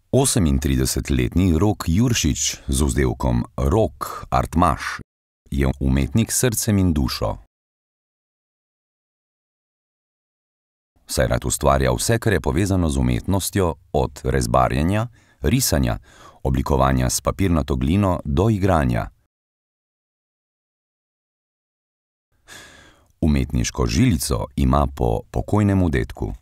38-letni Rok Juršič z vzdevkom Rok Artmaš je umetnik s srcem in dušo. Saj rad ustvarja vse, kar je povezano z umetnostjo, od rezbarjenja, risanja, oblikovanja s papirnato glino do igranja. Umetniško žilico ima po pokojnem dedku.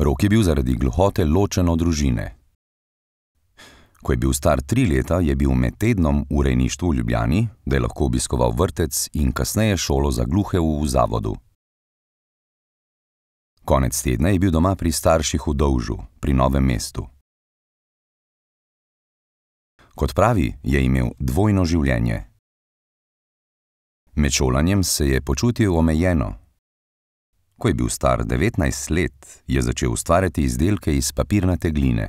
Rok je bil zaradi gluhote ločen od družine. Ko je bil star 3 leta, je bil med tednom v rejništvu v Ljubljani, da je lahko obiskoval vrtec in kasneje šolo za gluhe v Zavodu. Konec tedna je bil doma pri starših v Dovžu, pri Novem mestu. Kot pravi, je imel dvojno življenje. Med šolanjem se je počutil omejeno. Ko je bil star 19 let, je začel ustvarjati izdelke iz papirnate gline.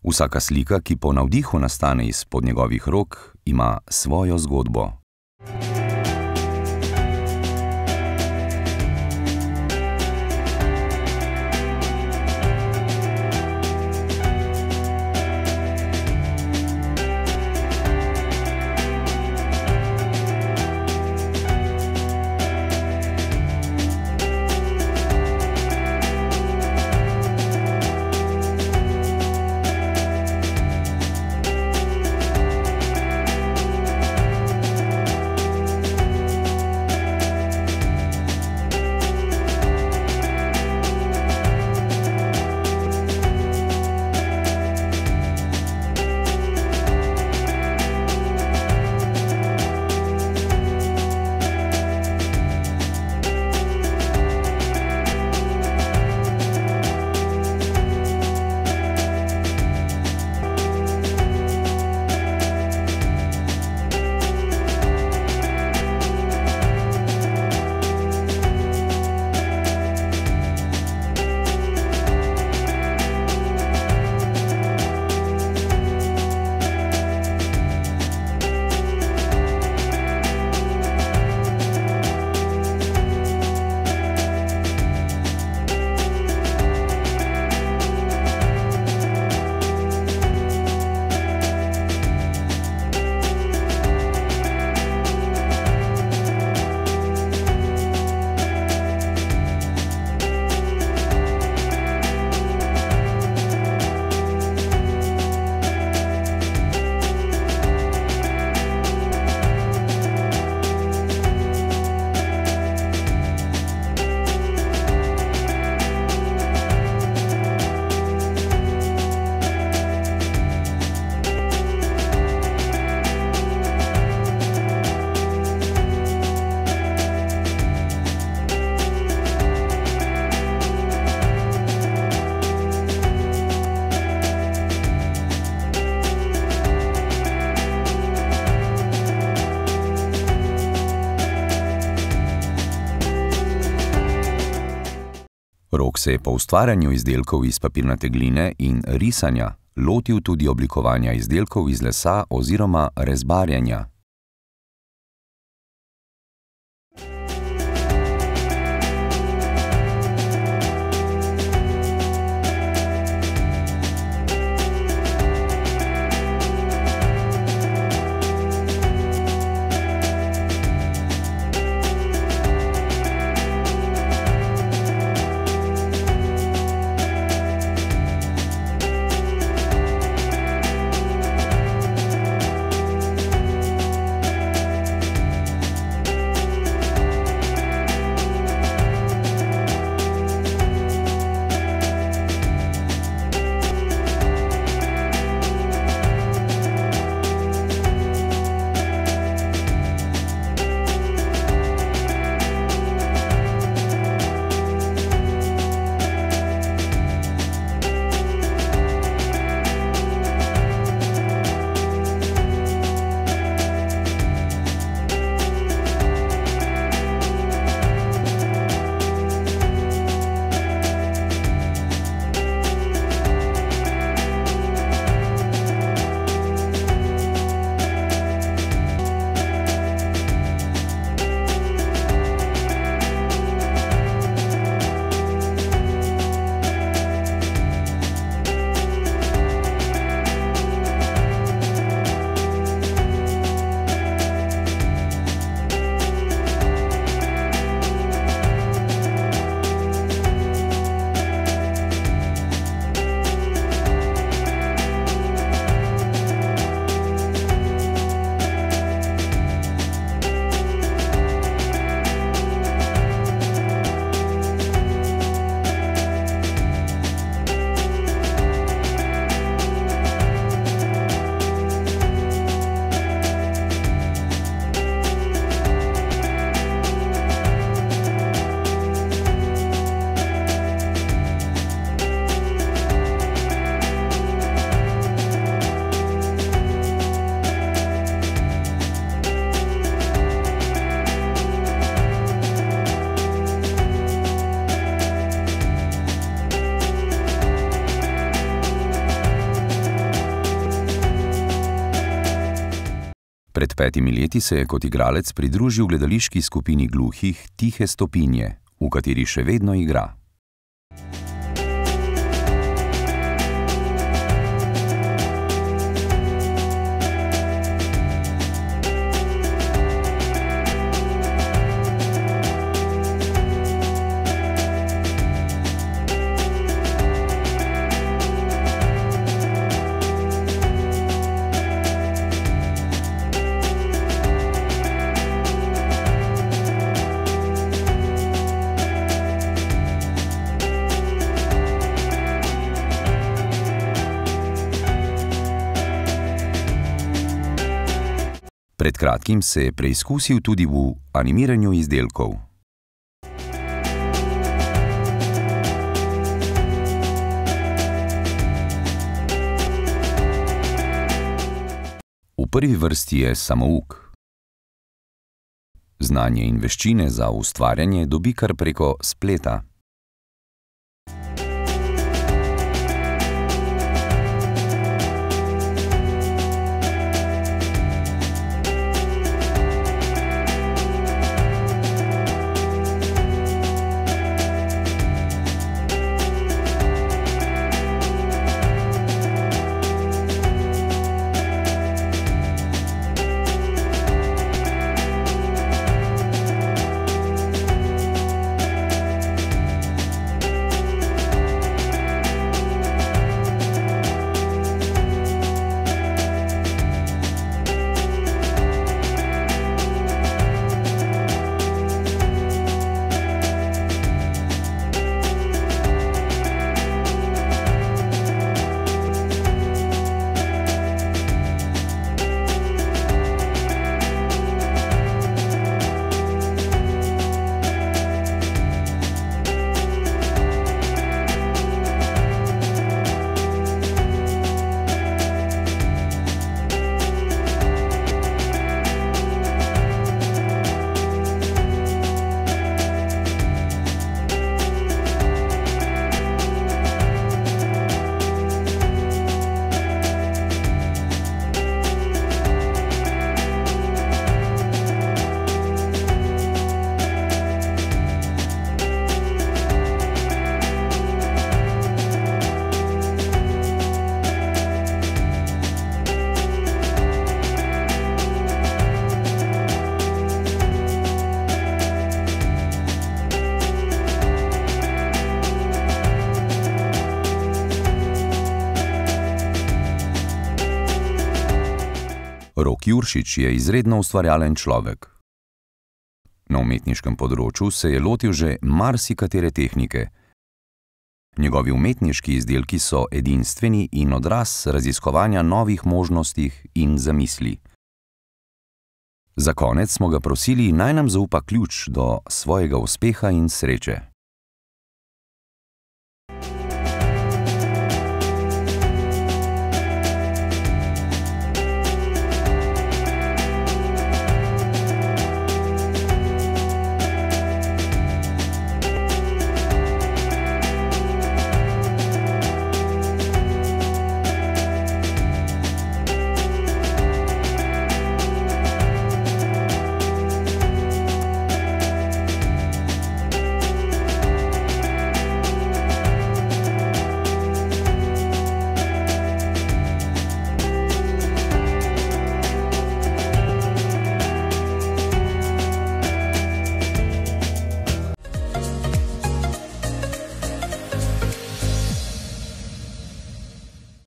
Vsaka slika, ki po navdihu nastane izpod njegovih rok, ima svojo zgodbo. Rok se je po ustvarjanju izdelkov iz papirnate gline in risanja lotil tudi oblikovanja izdelkov iz lesa oziroma rezbarjenja. Pred 5 leti se je kot igralec pridružil gledališki skupini gluhih Tihe stopinje, v kateri še vedno igra. Pred kratkim se je preizkusil tudi v animiranju izdelkov. V prvi vrsti je samouk. Znanje in veščine za ustvarjanje dobi kar preko spleta. Rok Juršič je izredno ustvarjalen človek. Na umetniškem področju se je lotil že marsikatere tehnike. Njegovi umetniški izdelki so edinstveni in odraz raziskovanja novih možnosti in zamisli. Za konec smo ga prosili, naj nam zaupa ključ do svojega uspeha in sreče.